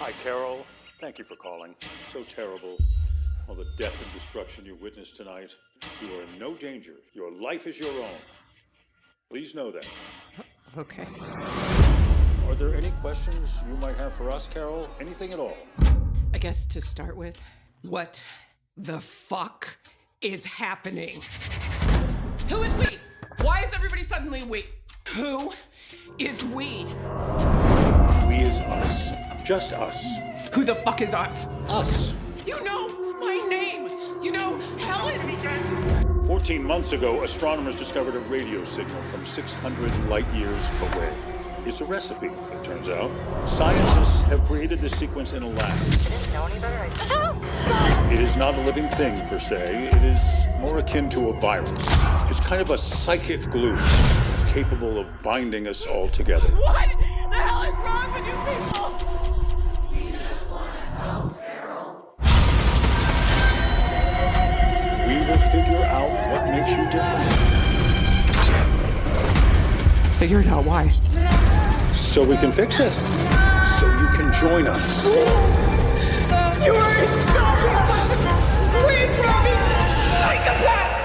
Hi, Carol. Thank you for calling. So terrible. All the death and destruction you witnessed tonight. You are in no danger. Your life is your own. Please know that. Okay. Are there any questions you might have for us, Carol? Anything at all? I guess to start with, what the fuck is happening? Who is we? Why is everybody suddenly we? Who is we? We is us. Just us. Who the fuck is us? Us. You know my name. You know Helen. 14 months ago, astronomers discovered a radio signal from 600 light years away. It's a recipe, it turns out. Scientists have created this sequence in a lab. I didn't know any better. It is not a living thing, per se. It is more akin to a virus. It's kind of a psychic glue, capable of binding us all together. What the hell is wrong with you people? We just want to help, Carol. We will figure out what makes you different. Figure it out. Why? So we can fix it. So you can join us. You are stopping! Please, Robbie! Psychopaths!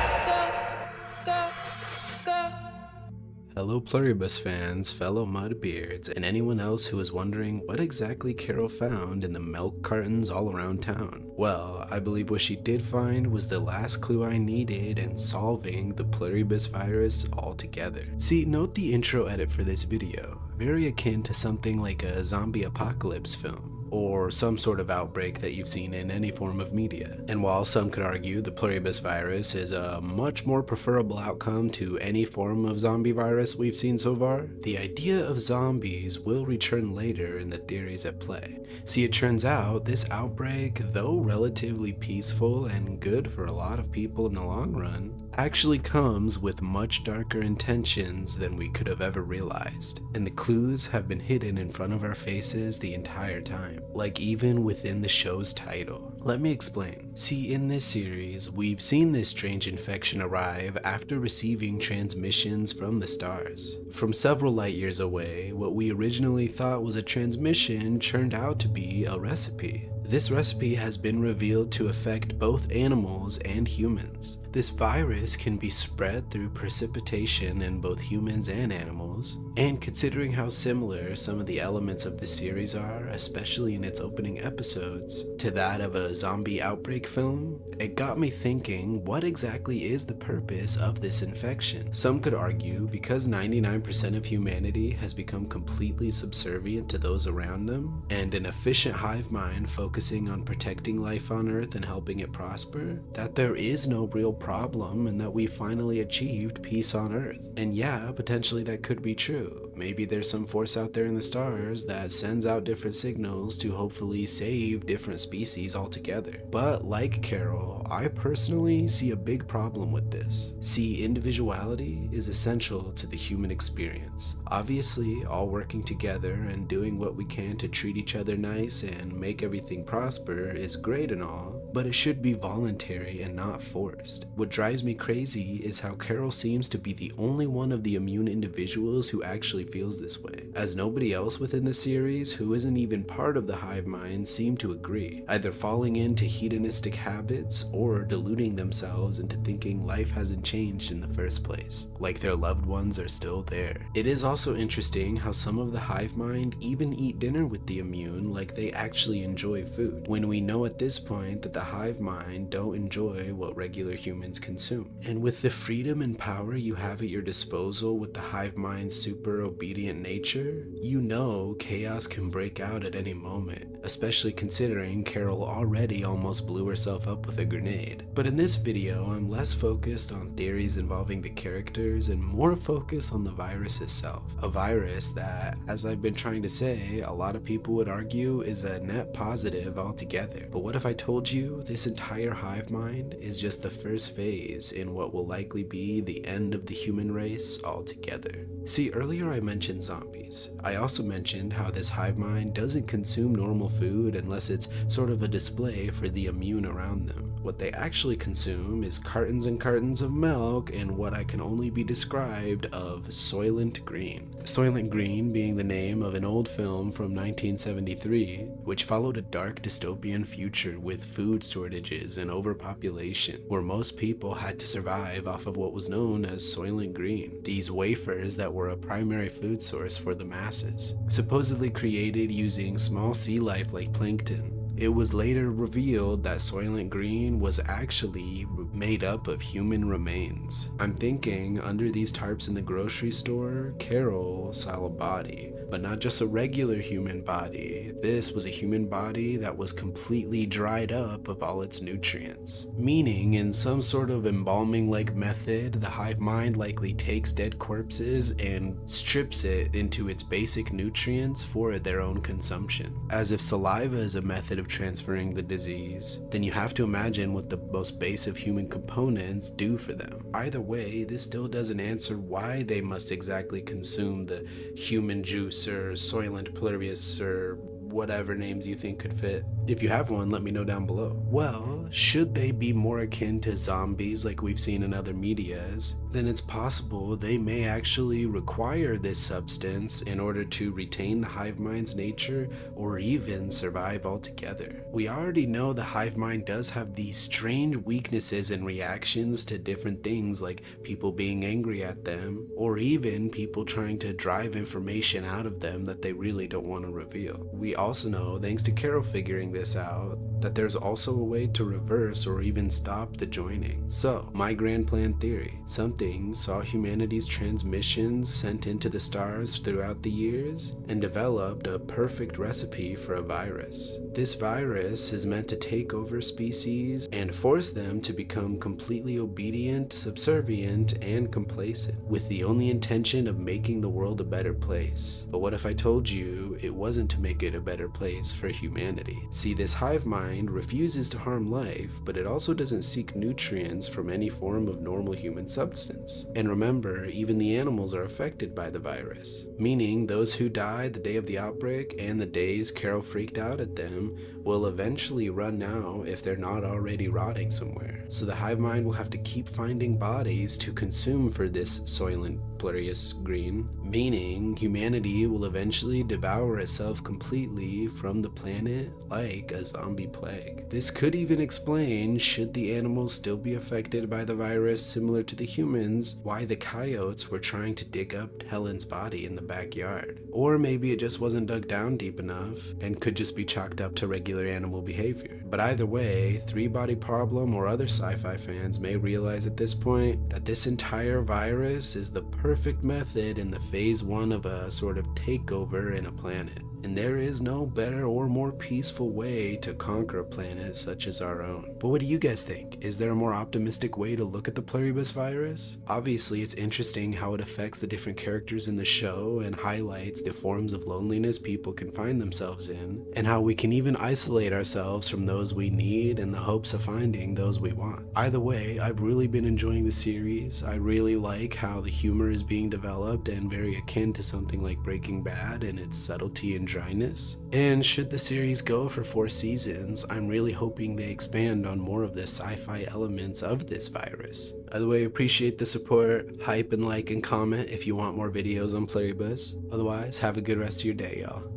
Hello Pluribus fans, fellow Mudbeards, and anyone else who is wondering what exactly Carol found in the milk cartons all around town. Well, I believe what she did find was the last clue I needed in solving the Pluribus Virus altogether. See, note the intro edit for this video, very akin to something like a zombie apocalypse film, or some sort of outbreak that you've seen in any form of media. And while some could argue the Pluribus Virus is a much more preferable outcome to any form of zombie virus we've seen so far, the idea of zombies will return later in the theories at play. See, it turns out this outbreak, though relatively peaceful and good for a lot of people in the long run, actually comes with much darker intentions than we could have ever realized. And the clues have been hidden in front of our faces the entire time, like even within the show's title. Let me explain. See, in this series, we've seen this strange infection arrive after receiving transmissions from the stars. From several light years away, what we originally thought was a transmission turned out to be a recipe. This recipe has been revealed to affect both animals and humans. This virus can be spread through precipitation in both humans and animals, and considering how similar some of the elements of the series are, especially in its opening episodes, to that of a zombie outbreak film, it got me thinking, what exactly is the purpose of this infection? Some could argue because 99% of humanity has become completely subservient to those around them, and an efficient hive mind focusing on protecting life on Earth and helping it prosper, that there is no real problem and that we finally achieved peace on Earth. And yeah, potentially that could be true. Maybe there's some force out there in the stars that sends out different signals to hopefully save different species altogether. But like Carol, I personally see a big problem with this. See, individuality is essential to the human experience. Obviously, all working together and doing what we can to treat each other nice and make everything prosper is great and all, but it should be voluntary and not forced. What drives me crazy is how Carol seems to be the only one of the immune individuals who actually feels this way, as nobody else within the series who isn't even part of the hive mind seem to agree, either falling into hedonistic habits or deluding themselves into thinking life hasn't changed in the first place, like their loved ones are still there. It is also interesting how some of the hive mind even eat dinner with the immune like they actually enjoy food, when we know at this point that the hive mind don't enjoy what regular humans consume. And with the freedom and power you have at your disposal with the hive mind's super obedient nature, you know chaos can break out at any moment, especially considering Carol already almost blew herself up with a grenade. But in this video, I'm less focused on theories involving the characters and more focused on the virus itself. A virus that, as I've been trying to say, a lot of people would argue is a net positive altogether. But what if I told you this entire hive mind is just the first phase in what will likely be the end of the human race altogether? See, earlier I mentioned zombies. I also mentioned how this hive mind doesn't consume normal food unless it's sort of a display for the immune around them. What they actually consume is cartons and cartons of milk and what I can only be described of Soylent Green. Soylent Green being the name of an old film from 1973, which followed a dark dystopian future with food shortages and overpopulation, where most people had to survive off of what was known as Soylent Green, these wafers that were a primary food source for the masses, supposedly created using small sea life like plankton. It was later revealed that Soylent Green was actually made up of human remains. I'm thinking under these tarps in the grocery store, Carol saw a body, but not just a regular human body. This was a human body that was completely dried up of all its nutrients. Meaning, in some sort of embalming-like method, the hive mind likely takes dead corpses and strips it into its basic nutrients for their own consumption. As if saliva is a method of transferring the disease, then you have to imagine what the most base of human components do for them. Either way, this still doesn't answer why they must exactly consume the human juice or Soylent Pluribus or whatever names you think could fit. If you have one, let me know down below. Well, should they be more akin to zombies like we've seen in other medias, then it's possible they may actually require this substance in order to retain the hive mind's nature or even survive altogether. We already know the hive mind does have these strange weaknesses and reactions to different things, like people being angry at them or even people trying to drive information out of them that they really don't want to reveal. We also know, thanks to Carol figuring this out, that there's also a way to reverse or even stop the joining. So, my grand plan theory. Something saw humanity's transmissions sent into the stars throughout the years and developed a perfect recipe for a virus. This virus is meant to take over species and force them to become completely obedient, subservient, and complacent, with the only intention of making the world a better place. But what if I told you it wasn't to make it a better place for humanity? See, this hive mind refuses to harm life, but it also doesn't seek nutrients from any form of normal human substance. And remember, even the animals are affected by the virus, meaning those who died the day of the outbreak and the days Carol freaked out at them will eventually run out if they're not already rotting somewhere. So the hive mind will have to keep finding bodies to consume for this Soylent Pluribus Green, meaning humanity will eventually devour itself completely from the planet like a zombie plague. This could even explain, should the animals still be affected by the virus similar to the humans, why the coyotes were trying to dig up Helen's body in the backyard. Or maybe it just wasn't dug down deep enough and could just be chalked up to regular animal behavior. But either way, Three Body Problem or other sci-fi fans may realize at this point that this entire virus is the perfect method in the phase 1 of a sort of takeover in a planet. And there is no better or more peaceful way to conquer a planet such as our own. But what do you guys think? Is there a more optimistic way to look at the Pluribus virus? Obviously, it's interesting how it affects the different characters in the show and highlights the forms of loneliness people can find themselves in, and how we can even isolate ourselves from those we need in the hopes of finding those we want. Either way, I've really been enjoying the series. I really like how the humor is being developed and very akin to something like Breaking Bad in its subtlety and dryness. And should the series go for 4 seasons, I'm really hoping they expand on more of the sci-fi elements of this virus. Either way, appreciate the support, hype and like and comment if you want more videos on Pluribus. Otherwise, have a good rest of your day, y'all.